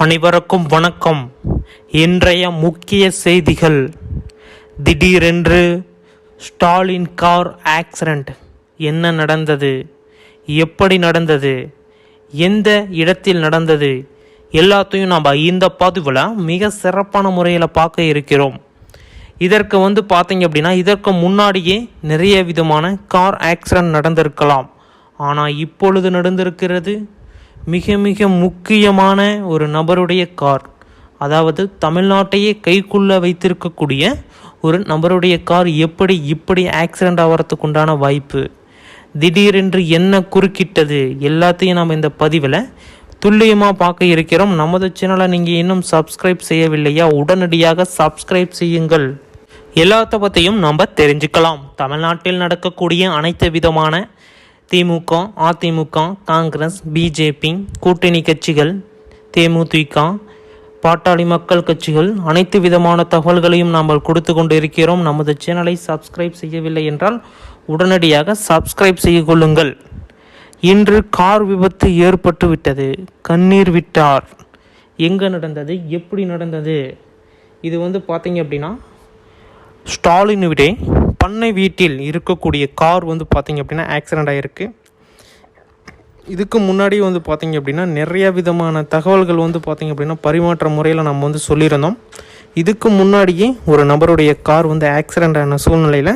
அனைவருக்கும் வணக்கம். இன்றைய முக்கிய செய்திகள். திடீரென்று ஸ்டாலின் கார் ஆக்சிடெண்ட். என்ன நடந்தது, எப்படி நடந்தது, எந்த இடத்தில் நடந்தது, எல்லாத்தையும் நாம் இந்த பதிவில் மிக சிறப்பான முறையில் பார்க்க இருக்கிறோம். இதற்கு பார்த்தீங்க அப்படின்னா இதற்கு முன்னாடியே நிறைய விதமான கார் ஆக்சிடெண்ட் நடந்திருக்கலாம். ஆனால் இப்பொழுது நடந்திருக்கிறது மிக மிக முக்கியமான ஒரு நபருடைய கார். அதாவது தமிழ்நாட்டையே கைக்குள்ள வைத்திருக்கக்கூடிய ஒரு நபருடைய கார் இப்படி ஆக்சிடெண்ட் ஆகிறதுக்கு உண்டான வாய்ப்பு, திடீரென்று என்ன குறுக்கிட்டது, எல்லாத்தையும் நாம் இந்த பதிவில் துல்லியமாக பார்க்க இருக்கிறோம். நமது சேனலை நீங்கள் இன்னும் சப்ஸ்கிரைப் செய்யவில்லையா, உடனடியாக சப்ஸ்கிரைப் செய்யுங்கள். எல்லாத்த பற்றியும் நம்ம தெரிஞ்சுக்கலாம். தமிழ்நாட்டில் நடக்கக்கூடிய அனைத்து விதமான திமுக, அதிமுக, காங்கிரஸ், பிஜேபி, கூட்டணி கட்சிகள், தேமுதிக, பாட்டாளி மக்கள் கட்சிகள், அனைத்து விதமான தகவல்களையும் நாம் கொடுத்து கொண்டு இருக்கிறோம். நமது சேனலை சப்ஸ்கிரைப் செய்யவில்லை என்றால் உடனடியாக சப்ஸ்கிரைப் செய்து கொள்ளுங்கள். இன்று கார் விபத்து ஏற்பட்டு விட்டது. கண்ணீர் விட்டார். எங்கே நடந்தது, எப்படி நடந்தது? இது பார்த்தீங்க அப்படின்னா ஸ்டாலின் விட பண்ணை வீட்டில் இருக்கக்கூடிய கார் பார்த்தீங்க அப்படின்னா ஆக்சிடெண்ட் ஆகிருக்கு. இதுக்கு முன்னாடி பார்த்தீங்க அப்படின்னா நிறைய விதமான தகவல்கள் பார்த்தீங்க அப்படின்னா பரிமாற்ற முறையில் நம்ம சொல்லியிருந்தோம். இதுக்கு முன்னாடியே ஒரு நபருடைய கார் ஆக்சிடெண்ட் ஆன சூழ்நிலையில்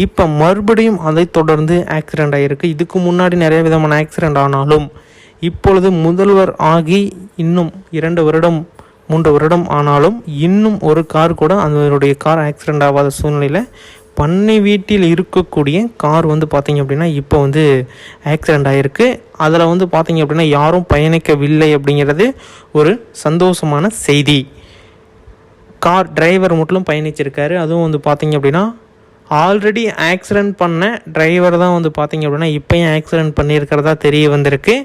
இப்போ மறுபடியும் அதை தொடர்ந்து ஆக்சிடெண்ட் ஆகிருக்கு. இதுக்கு முன்னாடி நிறைய விதமான ஆக்சிடெண்ட் ஆனாலும் இப்பொழுது முதல்வர் ஆகி இன்னும் 2 வருடம் 3 வருடம் ஆனாலும் இன்னும் ஒரு கார் கூட அதனுடைய கார் ஆக்சிடெண்ட் ஆகாத சூழ்நிலையில் பண்ணை வீட்டில் இருக்கக்கூடிய கார் பார்த்தீங்க அப்படின்னா இப்போ ஆக்சிடெண்ட் ஆகிருக்கு. அதில் பார்த்தீங்க அப்படின்னா யாரும் பயணிக்கவில்லை அப்படிங்கிறது ஒரு சந்தோஷமான செய்தி. கார் டிரைவர் மட்டும் பயணிச்சிருக்காரு. அதுவும் பார்த்தீங்க அப்படின்னா ஆல்ரெடி ஆக்சிடெண்ட் பண்ண டிரைவர் தான் பார்த்தீங்க அப்படின்னா இப்போயும் ஆக்சிடெண்ட் பண்ணியிருக்கிறதா தெரிய வந்திருக்கு.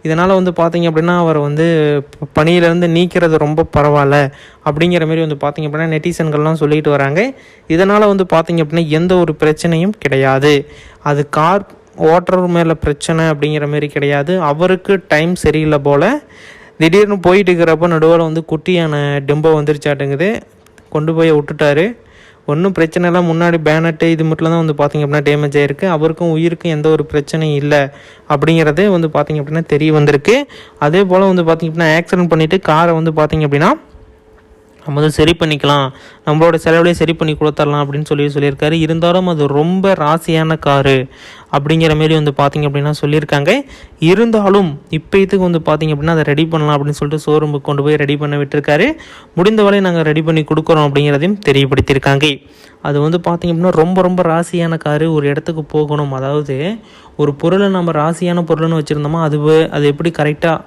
இதனால் பார்த்தீங்க அப்படின்னா அவர் பணியிலேருந்து நீக்கிறது ரொம்ப பரவாயில்ல அப்படிங்கிற மாதிரி பார்த்தீங்க அப்படின்னா நெட்டிசன்கள்லாம் சொல்லிட்டு வராங்க. இதனால் பார்த்தீங்க அப்படின்னா எந்த ஒரு பிரச்சனையும் கிடையாது. அது கார் ஓட்டுற மேலே பிரச்சனை அப்படிங்கிற மாதிரி கிடையாது. அவருக்கு டைம் சரியில்லை போல். திடீர்னு போயிட்டு இருக்கிறப்ப நடுவில் குட்டியான டெம்போ வந்துருச்சாட்டுங்குது. கொண்டு போய் விட்டுட்டாரு. ஒன்றும் பிரச்சனை இல்லை. முன்னாடி பேனட்டு இது மட்டும் தான் பார்த்தீங்க அப்படின்னா டேமேஜ் ஆகிருக்கு. அவருக்கும் உயிருக்கும் எந்த ஒரு பிரச்சனையும் இல்லை அப்படிங்கிறதே பார்த்தீங்க அப்படின்னா தெரிய வந்திருக்கு. அதே போல் பார்த்தீங்க அப்படின்னா ஆக்சிடென்ட் பண்ணிவிட்டு காரை பார்த்தீங்க அப்படின்னா நம்ம சரி பண்ணிக்கலாம், நம்மளோட செலவுலேயே சரி பண்ணி கொடுத்துடலாம் அப்படின்னு சொல்லியிருக்காரு. இருந்தாலும் அது ரொம்ப ராசியான காரு அப்படிங்கிற மாரி பார்த்தீங்க அப்படின்னா சொல்லியிருக்காங்க. இருந்தாலும் இப்போ இதுக்கு பார்த்தீங்க அப்படின்னா அதை ரெடி பண்ணலாம் அப்படின்னு சொல்லிட்டு ஷோரூமுக்கு கொண்டு போய் ரெடி பண்ண விட்டுருக்காரு. முடிந்த வரை நாங்கள் ரெடி பண்ணி கொடுக்குறோம் அப்படிங்கிறதையும் தெரியப்படுத்தியிருக்காங்க. அது பார்த்தீங்க அப்படின்னா ரொம்ப ரொம்ப ராசியான காரு. ஒரு இடத்துக்கு போகணும், அதாவது ஒரு பொருளை நம்ம ராசியான பொருள்னு வச்சுருந்தோமோ அது எப்படி கரெக்டாக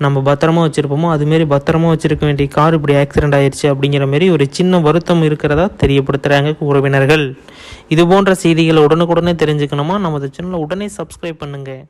நம்ம பத்திரமா வச்சுருப்போமோ அதுமாரி பத்திரமா வச்சுருக்க வேண்டிய கார் இப்படி ஆக்சிடெண்ட் ஆயிடுச்சு அப்படிங்கிற மாரி ஒரு சின்ன வருத்தம் இருக்கிறதா தெரியப்படுத்துகிறாங்க உறவினர்கள். இது போன்ற செய்திகளை உடனுக்குடனே தெரிஞ்சுக்கணுமா நமது சேனலை உடனே சப்ஸ்கிரைப் பண்ணுங்கள்.